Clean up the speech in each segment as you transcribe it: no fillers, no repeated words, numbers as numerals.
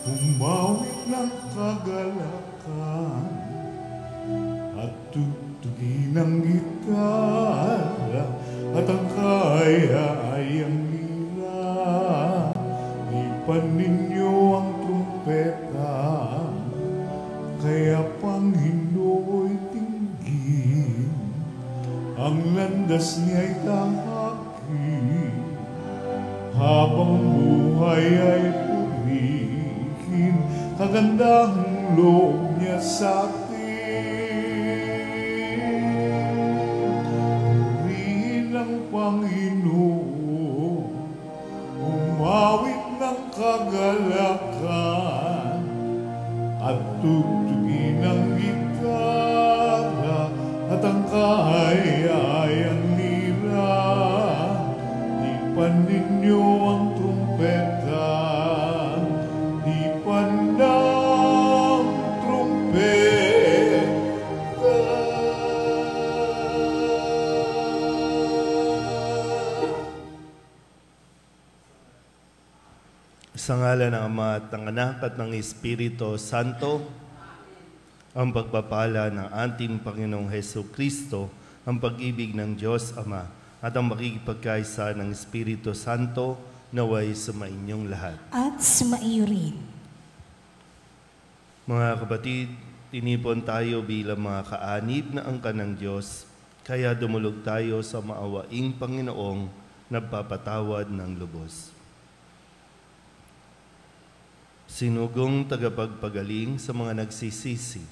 Umawit ng kagalakan at tugtugin ng gitara at ang kaya ay ang lira. Ipan ninyo ang trumpeta, kaya Panghino'y tinggin. Ang landas niya'y tahakin, habang buhay ay purihin. Kagandahang loob niya sa atin. Purihin ang Panginoon, umawit ng kagalakan at tugtugin ng gitara at ang kahayayang lira. Ipan ninyo ang trumpeta, ipan ng trumpeta. Sa ngalan ng Ama at ng Anak at ng Espiritu Santo, ang pagpapala ng ating Panginoong Hesus Kristo, ang pag-ibig ng Diyos Ama, at ang makikipagkaisa ng Espiritu Santo naway sumainyong lahat. At sumaiyo rin. Mga kapatid, tinipon tayo bilang mga kaanib na angkan ng Diyos, kaya dumulog tayo sa maawaing Panginoong nagpapatawad ng lubos. Sinugong tagapagpagaling sa mga nagsisisi,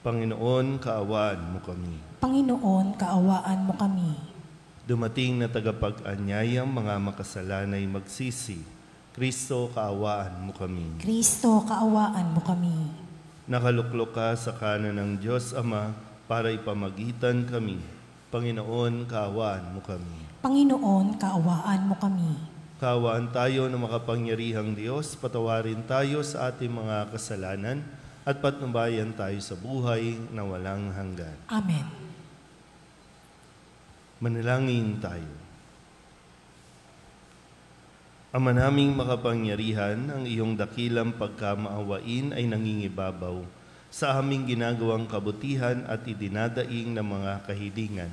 Panginoon, kaawaan mo kami. Panginoon, kaawaan mo kami. Dumating na tagapag-anyayang mga makasalanay magsisi, Kristo, kaawaan mo kami. Kristo, kaawaan mo kami. Nakaluklok ka sa kanan ng Diyos Ama para ipamagitan kami. Panginoon, kaawaan mo kami. Panginoon, kaawaan mo kami. Kaawaan tayo ng makapangyarihang Diyos, patawarin tayo sa ating mga kasalanan at patnubayan tayo sa buhay na walang hanggan. Amen. Manalangin tayo. Ama naming makapangyarihan, ang iyong dakilang pagkamaawain ay nangingibabaw sa aming ginagawang kabutihan at idinadaing ng mga kahilingan.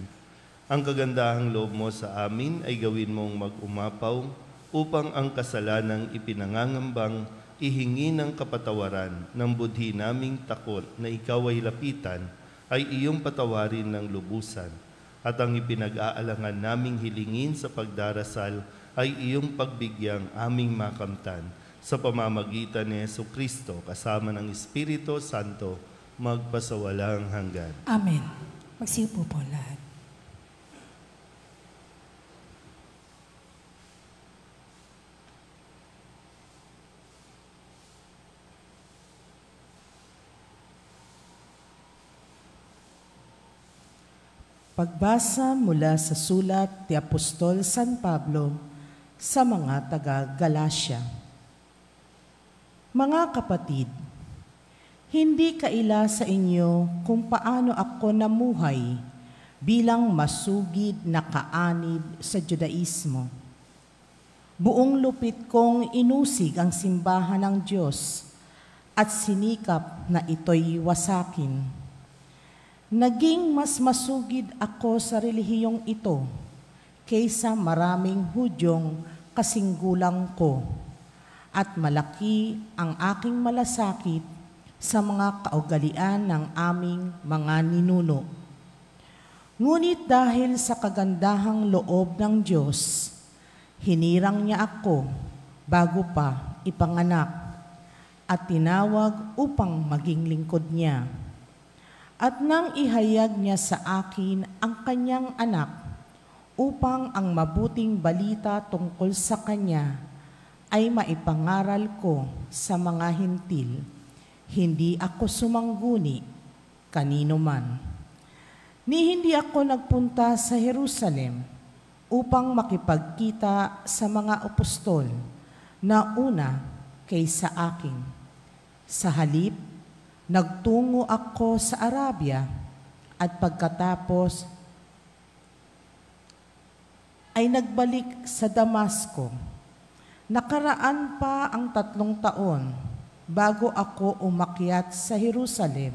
Ang kagandahang loob mo sa amin ay gawin mong mag-umapaw upang ang kasalanang ipinangangambang ihingi ng kapatawaran ng budhi naming takot na ikaw ay lapitan ay iyong patawarin ng lubusan, at ang ipinag-aalangan naming hilingin sa pagdarasal ay iyong pagbigyang aming makamtan sa pamamagitan ni Hesus Kristo kasama ng Espiritu Santo magpasawalang hanggan. Amen. Magsiupo po lahat. Pagbasa mula sa sulat ni Apostol San Pablo sa mga taga-Galacia. Mga kapatid, hindi kaila sa inyo kung paano ako namuhay bilang masugid na kaanib sa Judaismo. Buong lupit kong inusig ang simbahan ng Diyos at sinikap na ito'y wasakin. Naging mas masugid ako sa relihiyong ito kaysa maraming Hudyong kasinggulang ko, at malaki ang aking malasakit sa mga kaugalian ng aming mga ninuno. Ngunit dahil sa kagandahang loob ng Diyos, hinirang niya ako bago pa ipanganak at tinawag upang maging lingkod niya. At nang ihayag niya sa akin ang kanyang anak upang ang mabuting balita tungkol sa kanya ay maipangaral ko sa mga hintil, hindi ako sumangguni kanino man. Ni hindi ako nagpunta sa Jerusalem upang makipagkita sa mga apostol na una kaysa akin. Sa halip, nagtungo ako sa Arabia at pagkatapos ay nagbalik sa Damasco. Nakaraan pa ang 3 taon bago ako umakyat sa Jerusalem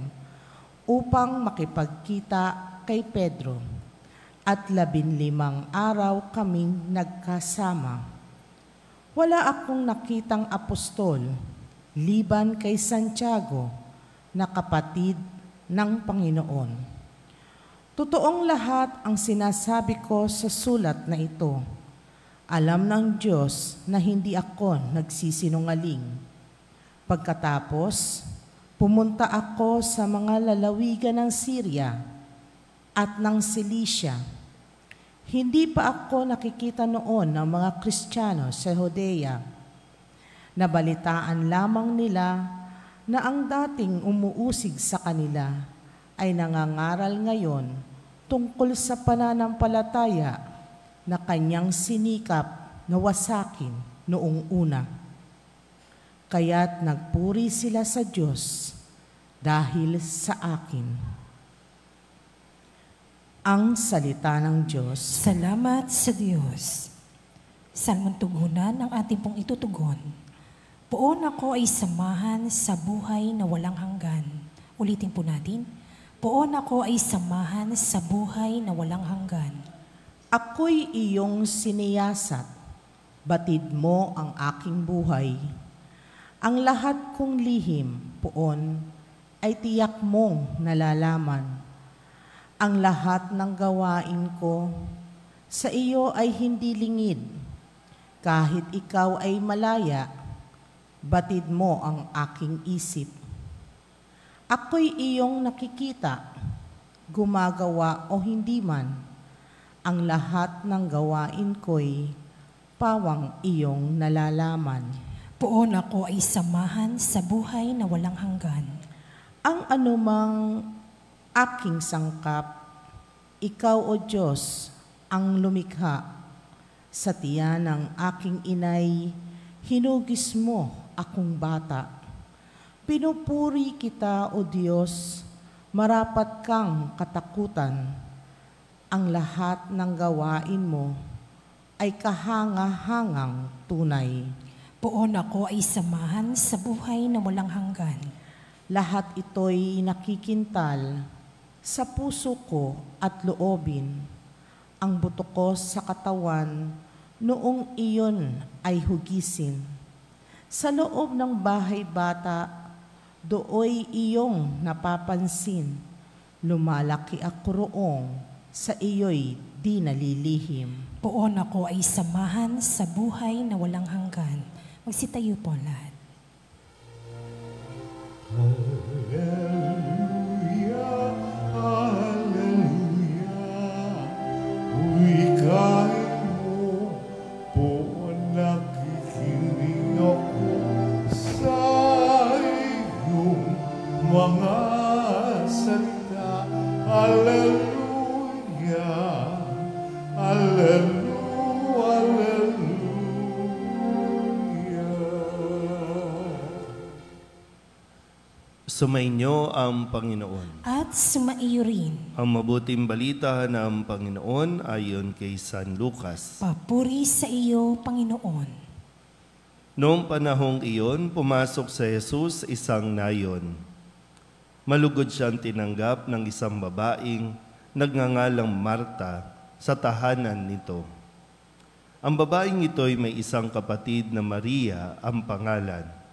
upang makipagkita kay Pedro. At 15 araw kaming nagkasama. Wala akong nakitang apostol, liban kay Santiago, na kapatid ng Panginoon. Totoong lahat ang sinasabi ko sa sulat na ito. Alam ng Diyos na hindi ako nagsisinungaling. Pagkatapos, pumunta ako sa mga lalawigan ng Syria at ng Cilicia. Hindi pa ako nakikita noon ng mga Kristiyano sa Judea. Nabalitaan lamang nila na ang dating umuusig sa kanila ay nangangaral ngayon tungkol sa pananampalataya na kanyang sinikap na wasakin noong una. Kaya't nagpuri sila sa Diyos dahil sa akin. Ang salita ng Diyos. Salamat sa Diyos. Salmon tugunan ang ating pong itutugon. Poon ako ay samahan sa buhay na walang hanggan. Ulitin po natin. Poon ako ay samahan sa buhay na walang hanggan. Ako'y iyong siniyasat, batid mo ang aking buhay. Ang lahat kong lihim, poon, ay tiyak mong nalalaman. Ang lahat ng gawain ko sa iyo ay hindi lingid. Kahit ikaw ay malaya, batid mo ang aking isip. Ako'y iyong nakikita, gumagawa o hindi man. Ang lahat ng gawain ko'y pawang iyong nalalaman. Poon ako ay samahan sa buhay na walang hanggan. Ang anumang aking sangkap, ikaw o Diyos ang lumikha. Sa tiyan ng aking inay, hinugis mo akong bata. Pinupuri kita o Diyos, marapat kang katakutan. Ang lahat ng gawain mo ay kahanga-hangang tunay. Poon ako ay samahan sa buhay na walang hanggan. Lahat ito'y nakikintal sa puso ko at loobin, ang buto ko sa katawan noong iyon ay hugisin. Sa loob ng bahay bata, dooy iyong napapansin. Lumalaki ako roong, sa iyo'y di nalilihim. Poon ako ay samahan sa buhay na walang hanggan. Magsitayo po lahat. Hallelujah, hallelujah. Wikain mo po, nakikinig ako sa iyong mga salita. Hallelujah, hallelujah, hallelujah. Sumainyo ang Panginoon. At sumaiyo rin. Ang mabuting balita ng Panginoon ayon kay San Lucas. Papuri sa iyo, Panginoon. Noong panahong iyon, pumasok sa Jesus isang nayon. Malugod siyang tinanggap ng isang babaeng nagngangalang Marta sa tahanan nito. Ang babaeng ito'y may isang kapatid na Maria ang pangalan.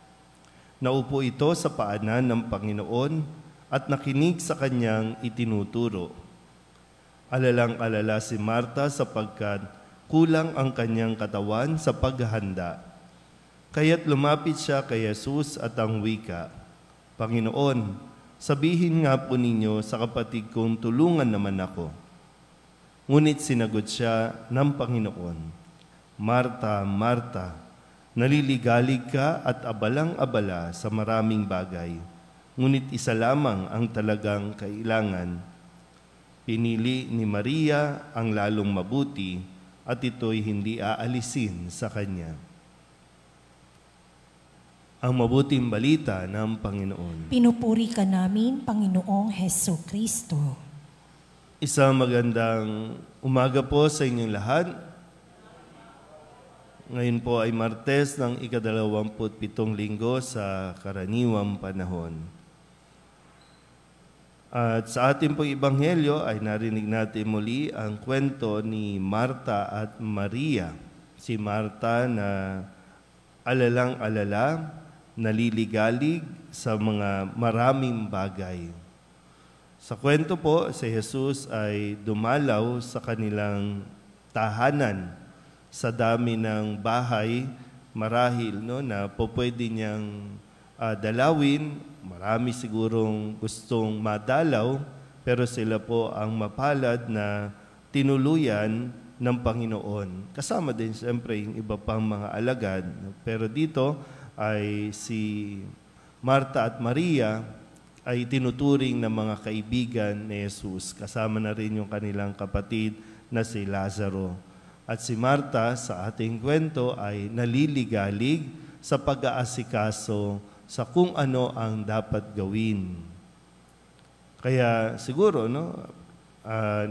Naupo ito sa paanan ng Panginoon at nakinig sa kanyang itinuturo. Alalang-alala si Marta sapagkat kulang ang kanyang katawan sa paghahanda. Kaya't lumapit siya kay Jesus at ang wika, Panginoon, sabihin nga po ninyo sa kapatid kong tulungan naman ako. Ngunit sinagot siya ng Panginoon, Marta, Marta, naliligalig ka at abalang-abala sa maraming bagay, ngunit isa lamang ang talagang kailangan. Pinili ni Maria ang lalong mabuti at ito'y hindi aalisin sa kanya. Ang mabuting balita ng Panginoon. Pinupuri ka namin, Panginoong Heso Kristo. Isang magandang umaga po sa inyong lahat. Ngayon po ay Martes ng ika-27 linggo sa karaniwang panahon. At sa ating pong Ebanghelyo ay narinig natin muli ang kwento ni Marta at Maria. Si Marta na alalang-alala, naliligalig sa mga maraming bagay. Sa kwento po, si Jesus ay dumalaw sa kanilang tahanan. Sa dami ng bahay, marahil na pwede niyang dalawin. Marami sigurong gustong madalaw, pero sila po ang mapalad na tinuluyan ng Panginoon. Kasama din siyempre yung iba pang mga alagad. Pero dito ay si Marta at Maria ay tinuturing ng mga kaibigan ni Jesus. Kasama na rin yung kanilang kapatid na si Lazaro. At si Marta sa ating kwento ay naliligalig sa pag-aasikaso sa kung ano ang dapat gawin. Kaya siguro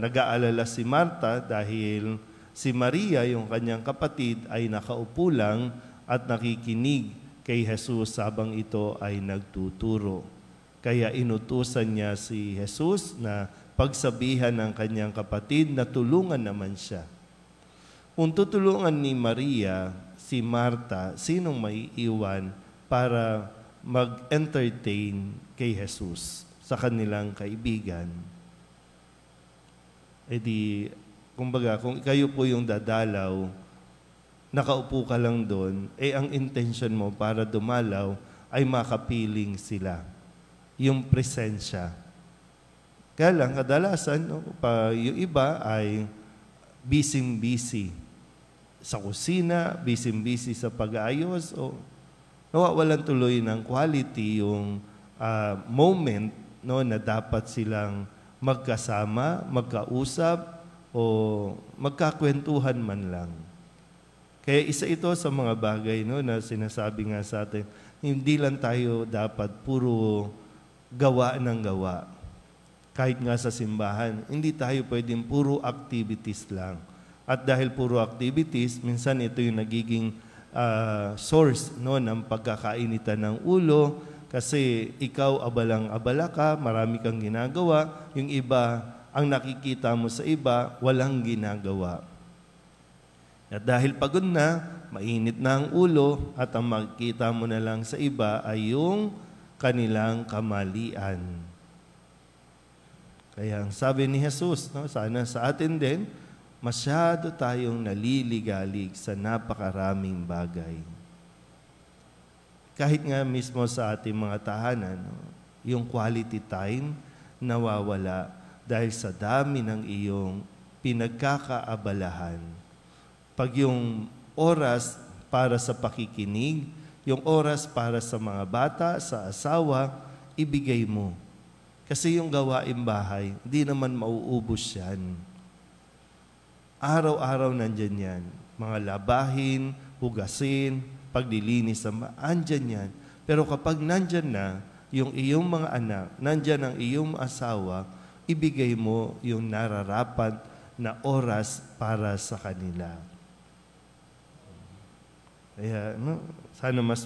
nag-aalala si Marta dahil si Maria, yung kanyang kapatid, ay nakaupo lang at nakikinig kay Jesus habang ito ay nagtuturo. Kaya inutusan niya si Jesus na pagsabihan ng kanyang kapatid na tulungan naman siya. Kung tutulungan ni Maria si Marta, sinong maiiwan para mag-entertain kay Jesus sa kanilang kaibigan? E di, kumbaga, kung kayo po yung dadalaw, nakaupo ka lang doon, ang intention mo para dumalaw ay makapiling sila. Yung presensya. Kaya lang, kadalasan, yung iba ay busy sa kusina, busy sa pag-aayos, o nawawalan tuloy ng quality yung moment na dapat silang magkasama, magkausap, o magkakwentuhan man lang. Kaya isa ito sa mga bagay na sinasabi nga sa atin, hindi lang tayo dapat puro gawa ng gawa. Kahit nga sa simbahan, hindi tayo pwedeng puro activities lang. At dahil puro activities, minsan ito yung nagiging source ng pagkakainitan ng ulo, kasi ikaw abalang-abala ka, marami kang ginagawa, yung iba, ang nakikita mo sa iba, walang ginagawa. At dahil pagod na, mainit na ang ulo, at ang makikita mo na lang sa iba ay yung kanilang kamalian. Kaya ang sabi ni Jesus, sana sa atin din, masyado tayong naliligalig sa napakaraming bagay. Kahit nga mismo sa ating mga tahanan, yung quality time nawawala dahil sa dami ng iyong pinagkakaabalahan. Pag yung oras para sa pakikinig, yung oras para sa mga bata, sa asawa, ibigay mo. Kasi yung gawaing bahay, hindi naman mauubos yan. Araw-araw nandyan yan. Mga labahin, hugasin, paglilinis, andyan yan. Pero kapag nandyan na, yung iyong mga anak, nandyan ang iyong asawa, ibigay mo yung nararapat na oras para sa kanila. Kaya, sana mas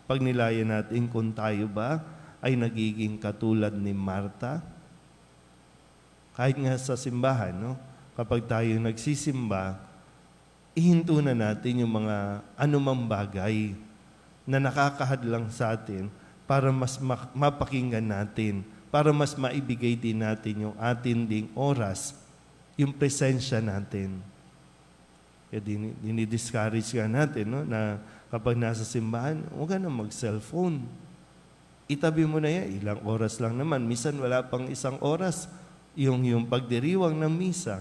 pagnilayan natin kung tayo ba ay nagiging katulad ni Marta. Kahit nga sa simbahan, kapag tayo nagsisimba, ihinto na natin yung mga anumang bagay na nakakahadlang sa atin para mas mapakinggan natin, para mas maibigay din natin yung atin ding oras, yung presensya natin. Kaya dinidiscourage nga natin na kapag nasa simbahan, huwag ka na mag-cellphone. Itabi mo na yan, ilang oras lang naman. Minsan wala pang isang oras yung pagdiriwang ng misa.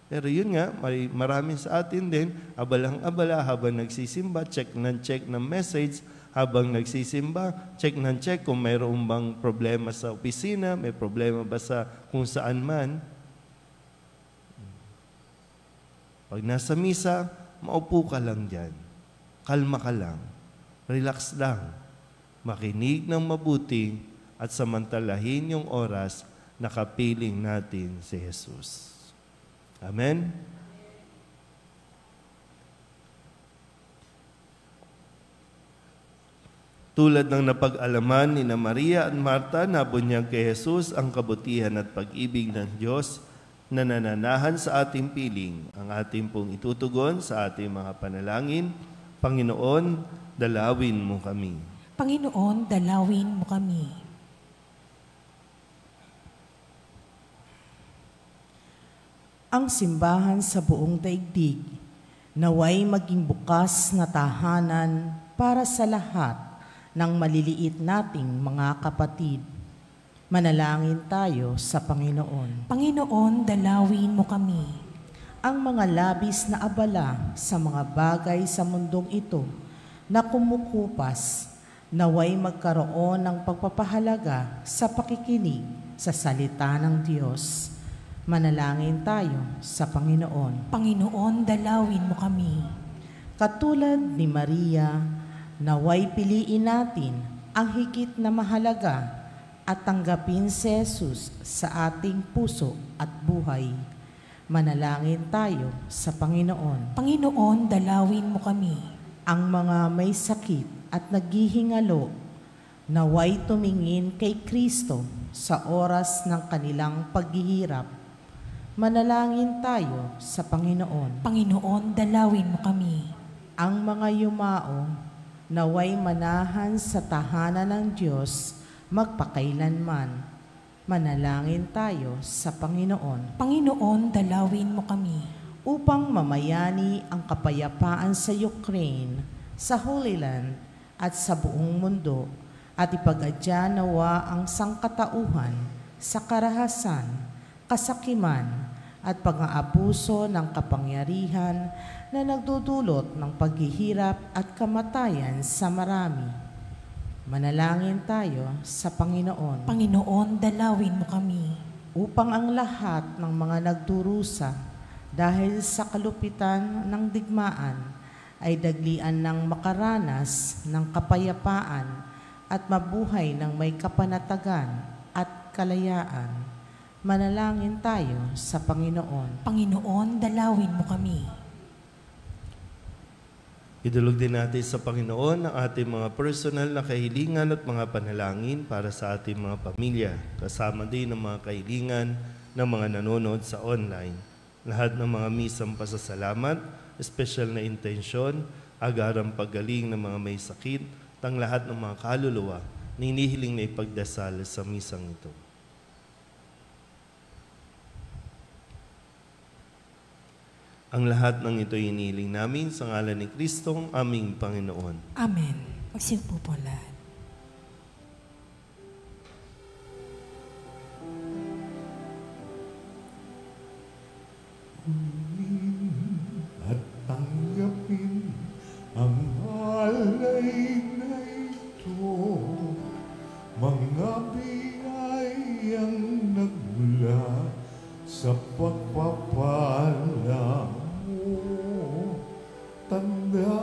Pero yun nga, marami sa atin din, abalang-abala habang nagsisimba, check ng message, habang nagsisimba, check kung mayroon bang problema sa opisina, may problema ba sa kung saan man. Pag nasa misa, maupo ka lang dyan. Kalma ka lang. Relax lang. Makinig ng mabuti at samantalahin yung oras na kapiling natin si Jesus. Amen? Tulad ng napag-alaman ni Maria at Marta, nabunyag kay Jesus ang kabutihan at pag-ibig ng Diyos na nananahan sa ating piling. Ang ating pong itutugon sa ating mga panalangin. Panginoon, dalawin mo kami. Panginoon, dalawin mo kami. Ang simbahan sa buong daigdig, naway maging bukas na tahanan para sa lahat ng maliliit nating mga kapatid. Manalangin tayo sa Panginoon. Panginoon, dalawin mo kami. Ang mga labis na abala sa mga bagay sa mundong ito na kumukupas, naway magkaroon ng pagpapahalaga sa pakikinig sa salita ng Diyos. Manalangin tayo sa Panginoon. Panginoon, dalawin mo kami. Katulad ni Maria, naway piliin natin ang higit na mahalaga at tanggapin si Jesus sa ating puso at buhay. Manalangin tayo sa Panginoon. Panginoon, dalawin mo kami. Ang mga may sakit at naghihingalo, naway tumingin kay Kristo sa oras ng kanilang paghihirap. Manalangin tayo sa Panginoon. Panginoon, dalawin mo kami. Ang mga yumao, naway manahan sa tahanan ng Diyos magpakailanman. Manalangin tayo sa Panginoon. Panginoon, dalawin mo kami. Upang mamayani ang kapayapaan sa Ukraine, sa Holy Land at sa buong mundo, at ipag-adya nawa ang sangkatauhan sa karahasan, kasakiman at pang-aabuso ng kapangyarihan na nagdudulot ng paghihirap at kamatayan sa marami. Manalangin tayo sa Panginoon. Panginoon, dalawin mo kami. Upang ang lahat ng mga nagdurusa dahil sa kalupitan ng digmaan ay daglian ng makaranas ng kapayapaan at mabuhay ng may kapanatagan at kalayaan. Manalangin tayo sa Panginoon. Panginoon, dalawin mo kami. Idulog din natin sa Panginoon ang ating mga personal na kahilingan at mga panalangin para sa ating mga pamilya, kasama din ang mga kahilingan ng mga nanonood sa online. Lahat ng mga misang pasasalamat, espesyal na intensyon, agarang paggaling ng mga may sakit, at ang lahat ng mga kaluluwa na hinihiling na ipagdasal sa misang ito. Ang lahat ng ito hinihiling namin sa ngalan ni Kristong aming Panginoon. Amen. Magsiupo po lahat. At tanggapin ang alay na ito, mga biyayang nagmula sa pagpapala mo. Tanda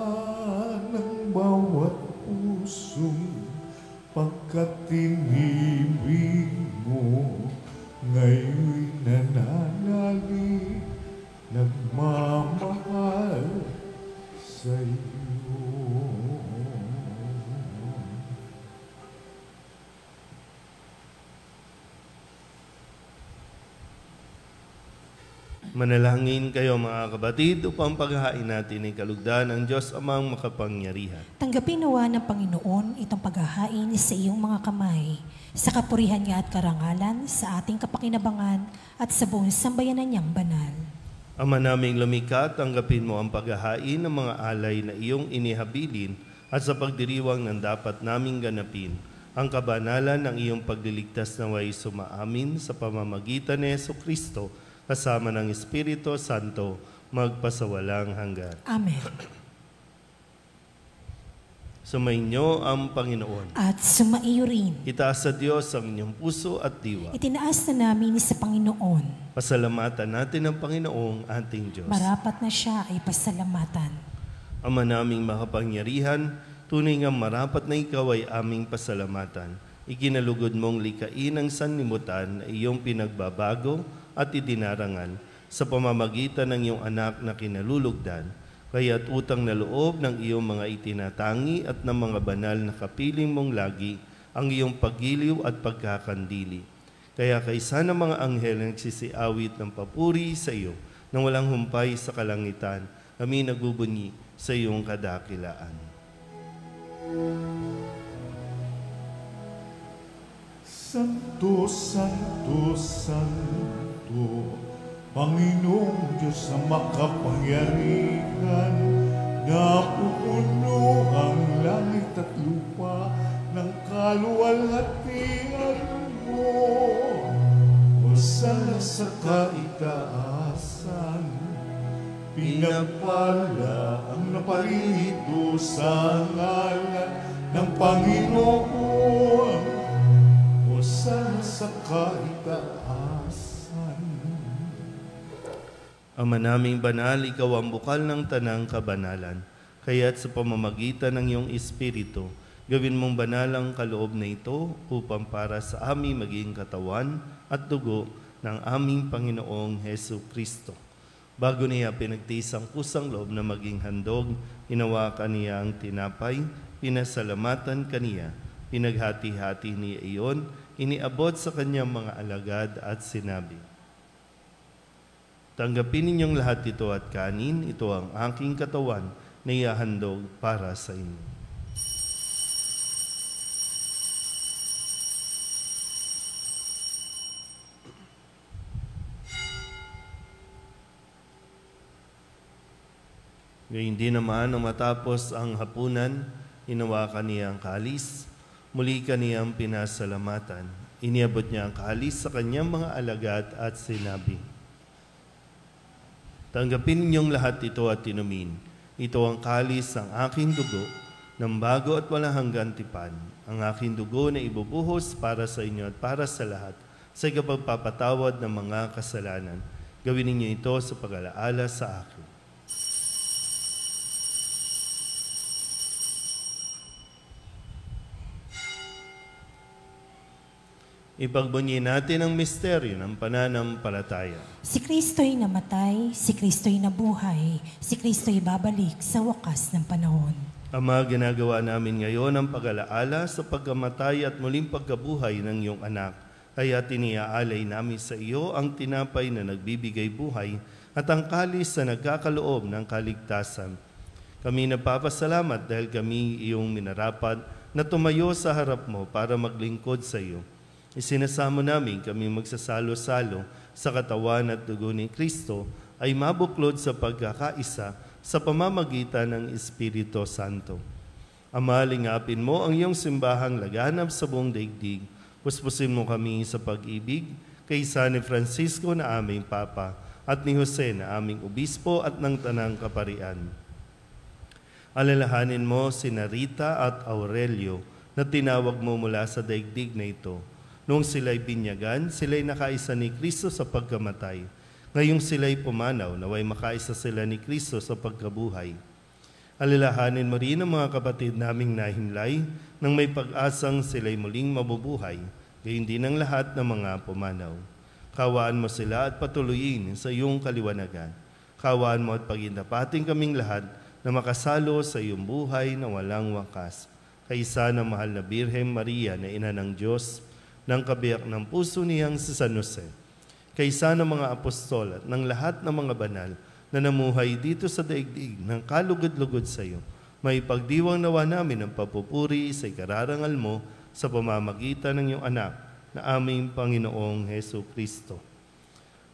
ng bawat pusong pagkatinibig mo, ngayon'y nananalig, nagmamahal sa'yo. Manalangin kayo mga kabatid upang paghahain natin ay kalugdan ng Diyos amang makapangyarihan. Tanggapin nawa ng Panginoon itong paghahain sa iyong mga kamay, sa kapurihan niya at karangalan, sa ating kapakinabangan at sa buong sambayanan niyang banal. Ama naming lumikha, tanggapin mo ang paghahain ng mga alay na iyong inihabilin at sa pagdiriwang ng dapat naming ganapin. Ang kabanalan ng iyong pagliligtas naway sumaamin sa pamamagitan ni Jesucristo, kasama ng Espiritu Santo, magpasawalang hanggan. Amen. Sumainyo ang Panginoon. At sumaiyo rin. Itaas sa Diyos ang inyong puso at diwa. Itinaas na namin sa Panginoon. Pasalamatan natin ang Panginoong ating Diyos. Marapat na siya ay pasalamatan. Ama naming makapangyarihan, tunay nga marapat na ikaw ay aming pasalamatan. Ikinalugod mong likain ang sanlibutan na iyong pinagbabago at idinarangal sa pamamagitan ng iyong anak na kinalulugdan. Kaya't utang na loob ng iyong mga itinatangi at ng mga banal na kapiling mong lagi ang iyong paggiliw at pagkakandili. Kaya kaysa ng mga anghel na nagsisiawit ng papuri sa iyo nang walang humpay sa kalangitan, kami nagbubunyi sa iyong kadakilaan. Santo, Santo, Santo, Panginoong Diyos na makapangyarihan, napupuno ang langit at lupa ng kaluwalhatian mo. Hosana sa kaitaasan, pinagpala ang napalito sa ngalan ng Panginoon. Hosana sa kaitaasan. Ama naming banal, ikaw ang bukal ng tanang kabanalan. Kaya't sa pamamagitan ng iyong Espiritu, gawin mong banal ang kaloob na ito upang para sa aming maging katawan at dugo ng aming Panginoong Hesu Kristo. Bago niya pinagtiis ang kusang loob na maging handog, hinawakan niya ang tinapay, pinasalamatan kaniya, pinaghati-hati niya iyon, iniabot sa kanyang mga alagad at sinabi, "Tanggapin ninyong lahat ito at kanin, ito ang aking katawan na ihahandog para sa inyo." Gayun din naman, nang matapos ang hapunan, hinawakan niya ang kalis, muli kaniyang pinasalamatan. Iniabot niya ang kalis sa kanyang mga alagad at sinabi, "Tanggapin ninyong lahat ito at inumin. Ito ang kalis ng aking dugo, ng bago at walang hanggang tipan. Ang aking dugo na ibubuhos para sa inyo at para sa lahat, sa ikapagpapatawad ng mga kasalanan. Gawin ninyo ito sa pag-alaala sa akin." Ipagbunyi natin ang misteryo ng pananampalataya. Si Kristo'y namatay, si Kristo'y nabuhay, si Kristo'y babalik sa wakas ng panahon. Ama, ginagawa namin ngayon ang pag-alaala sa pagkamatay at muling pagkabuhay ng iyong anak. Kaya tiniaalay namin sa iyo ang tinapay na nagbibigay buhay at ang kalis na nagkakaloob ng kaligtasan. Kami nagpapasalamat dahil kami iyong minarapat na tumayo sa harap mo para maglingkod sa iyo. Isinasamo namin kami magsasalo-salo sa katawan at dugo ni Kristo ay mabuklod sa pagkakaisa sa pamamagitan ng Espiritu Santo. Ama, lingapin mo ang iyong simbahang laganap sa buong daigdig. Puspusin mo kami sa pag-ibig kaysa ni Francisco na aming Papa at ni Jose na aming Obispo at ng Tanang Kaparian. Alalahanin mo si Rita at Aurelio na tinawag mo mula sa daigdig na ito. Noong sila'y binyagan, sila'y nakaisa ni Kristo sa pagkamatay. Ngayong sila'y pumanaw, naway makaisa sila ni Kristo sa pagkabuhay. Alalahanin mo rin ang mga kapatid naming nahimlay nang may pag-asang sila'y muling mabubuhay, gayon din ang lahat ng mga pumanaw. Kawaan mo sila at patuloyin sa iyong kaliwanagan. Kawaan mo at pagindapating kaming lahat na makasalo sa iyong buhay na walang wakas. Kaisa ng mahal na Birhen Maria na Ina ng Diyos, ng kabiyak ng puso niyang si San Jose, kaysa ng mga apostol at ng lahat ng mga banal na namuhay dito sa daigdig ng kalugod-lugod sa iyo, may pagdiwang nawa namin ang papupuri sa ikararangal mo sa pamamagitan ng iyong anak na aming Panginoong Hesu Kristo.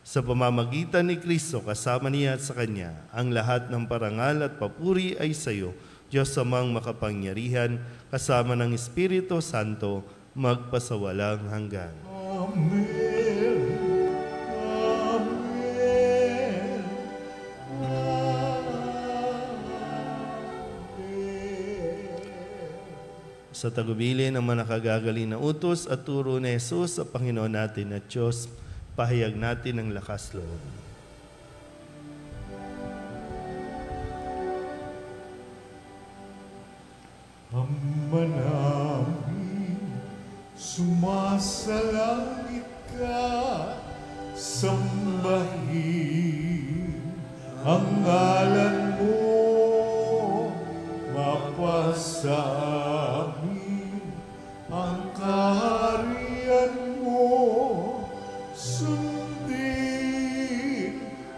Sa pamamagitan ni Kristo, kasama niya at sa Kanya, ang lahat ng parangal at papuri ay sa iyo, Diyos amang makapangyarihan, kasama ng Espiritu Santo, magpasawalang hanggan. Amen. Amen. Sa tagubilin ng mga nakagagaling na utos at turo ni Jesus sa Panginoon natin at Diyos, pahayag natin ang lakas loob. Ama namin, sumasalangit ka, sambahin ang ngalan mo. pa sa amin ang kaharian mo, sundin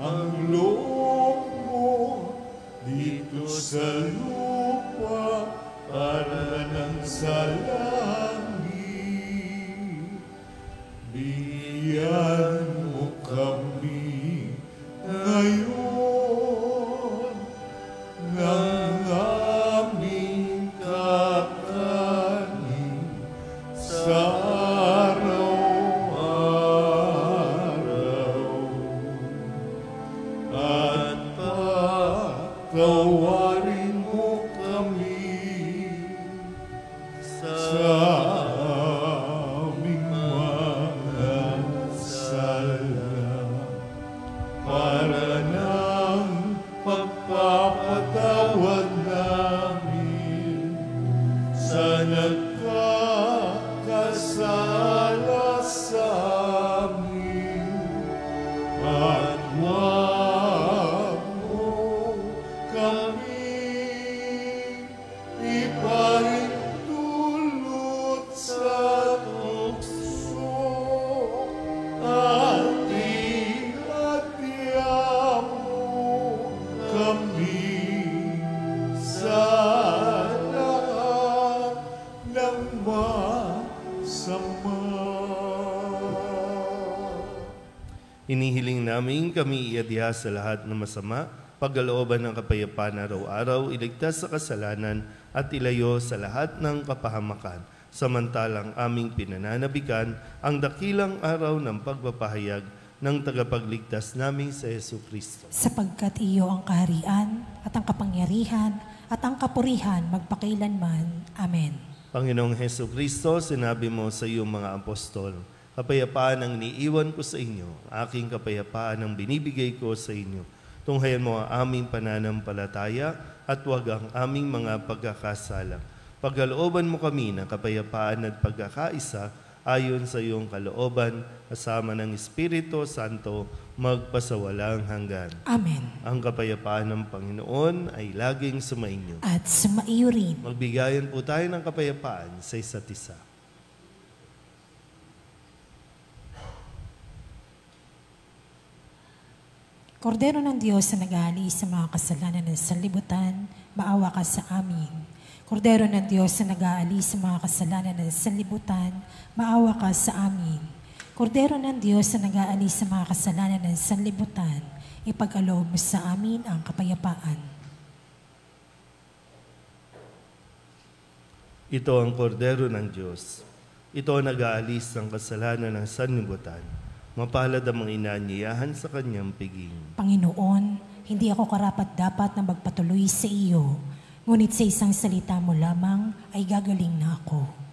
ang loob mo dito sa lupa para nang sa langit. Bigyan mo kami ngayon ng aming kakanin sa araw-araw, at patawarin mo kami sa aming mga sala, para ng pagpapatawad namin sa nagkakasala sa amin, at huwag mo kami ipahintulot sa tukso, at ihatian mo kami sa lahat ng masama. Inihiling namin kami iadya sa lahat ng masama, pagkalooban ng kapayapaan araw-araw, iligtas sa kasalanan at ilayo sa lahat ng kapahamakan. Samantalang aming pinananabikan ang dakilang araw ng pagpapahayag ng tagapagligtas naming sa Jesucristo. Sapagkat iyo ang kaharian at ang kapangyarihan at ang kapurihan magpakailanman. Amen. Panginoong Jesucristo, sinabi mo sa iyong mga apostol, kapayapaan ang iniiwan ko sa inyo, aking kapayapaan ang binibigay ko sa inyo. Tunghayan mo ang aming pananampalataya at huwag ang aming mga pagkakasala. Pagkalooban mo kami ng kapayapaan at pagkakaisa ayon sa iyong kalooban, kasama ng Espiritu Santo, magpasawalang hanggan. Amen. Ang kapayapaan ng Panginoon ay laging sumainyo. At sumaiyo rin. Magbigayan po tayo ng kapayapaan sa isa't isa. Kordero ng Diyos na nag-aalis sa mga kasalanan ng sanlibutan, maawa ka sa amin. Kordero ng Diyos na nag-aalis sa mga kasalanan ng sanlibutan, maawa ka sa amin. Kordero ng Diyos na nag-aalis sa mga kasalanan ng sanlibutan, ipag-aloob mo sa amin ang kapayapaan. Ito ang kordero ng Diyos. Ito ang nag-aalis ng kasalanan ng sanlibutan. Mapalad ang mga inaanyayahan sa kanyang piging. Panginoon, hindi ako karapat-dapat na magpatuloy sa iyo, ngunit sa isang salita mo lamang ay gagaling na ako.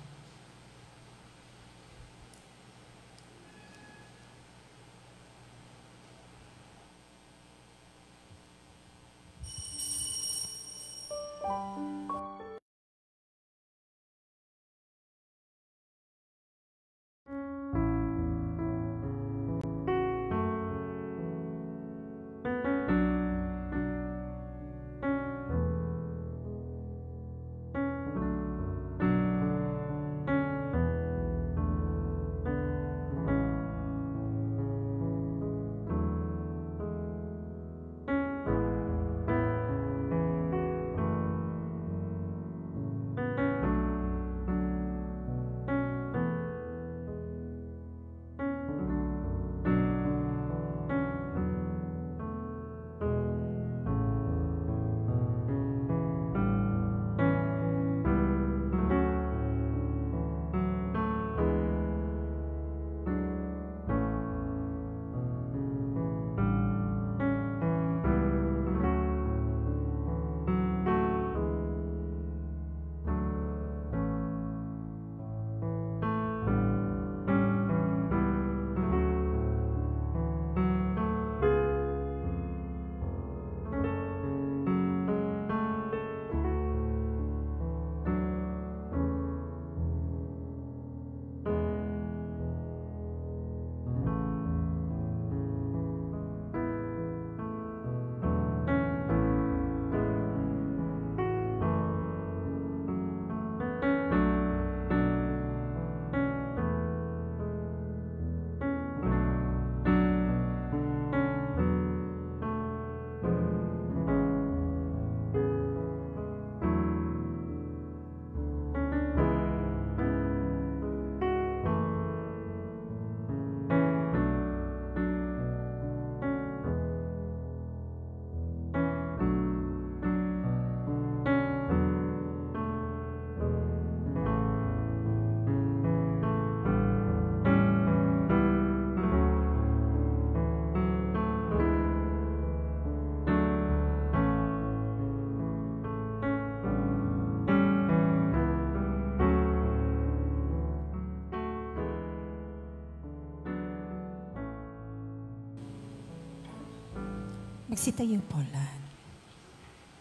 Magsitayo po lahat.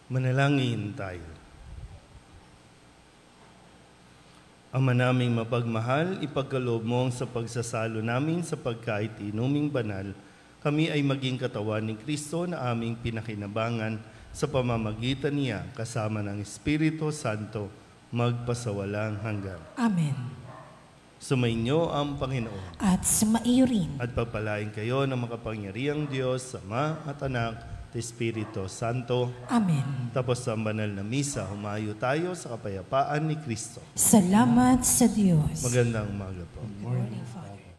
Manalangin tayo. Ama naming mapagmahal, ipagkaloob mo sa pagsasalo namin sa pagkait inuming banal, kami ay maging katawan ni Kristo na aming pinakinabangan sa pamamagitan niya kasama ng Espiritu Santo magpasawalang hanggan. Amen. Sumainyo ang Panginoon. At sumaiyo rin. At pagpalain kayo ng makapangyarihang Diyos, Ama at Anak, at Espiritu Santo. Amen. Tapos sa banal na misa, humayo tayo sa kapayapaan ni Kristo. Salamat sa Diyos. Magandang umaga po. Good morning, Father.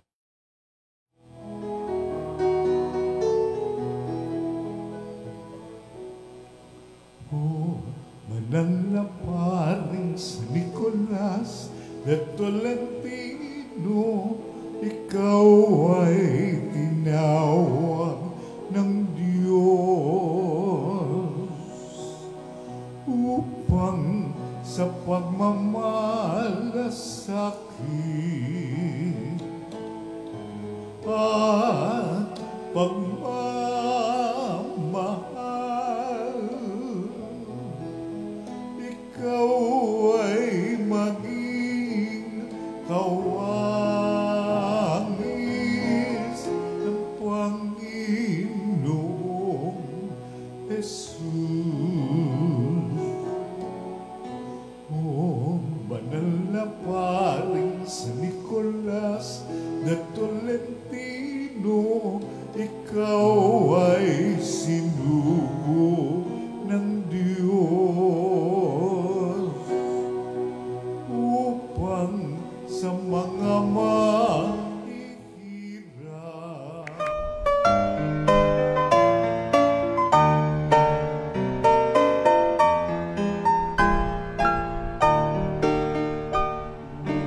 O mananaparing sa Nicolas na Tolentino, ikaw ay tinawag ng Diyos upang sa pagmamalasakit at pagmamahal, ikaw ay maging kawangis ng Panginoong Jesus. O banal na paring sa Nicolas na Tolentino, ikaw ay sinugo ng Diyos upang sa mga mahihirap.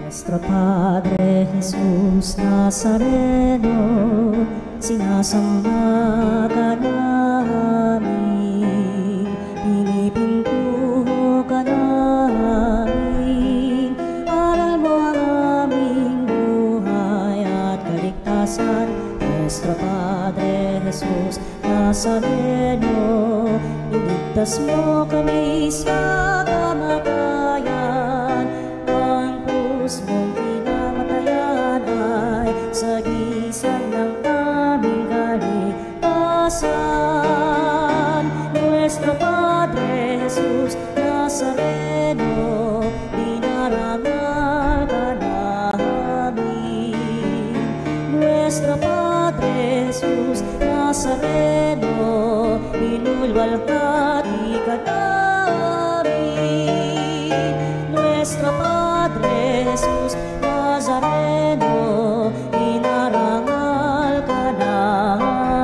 Nuestro Padre Jesús Nazareno, sinasamba ka namin, pinipintuho ka namin, aral mo ang aming buhay at kaligtasan. Nuestro Padre Jesús Nazareno, iligtas mo kami sa kamatayan, ang krus mong pinamatayan ay sagisag ng aming kaligtasan. Nuestro Padre Jesus Nazareno, dinarangal ka namin. Nuestro Padre Jesus Nazareno, inulwalhati ka namin. Nuestro Padre Jesus Nazareno, inarangal ka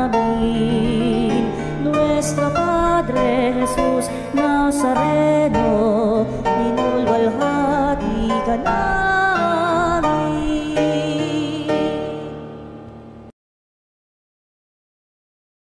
namin. Nuestro Padre Jesus Nazareno, inulwalhati ka namin.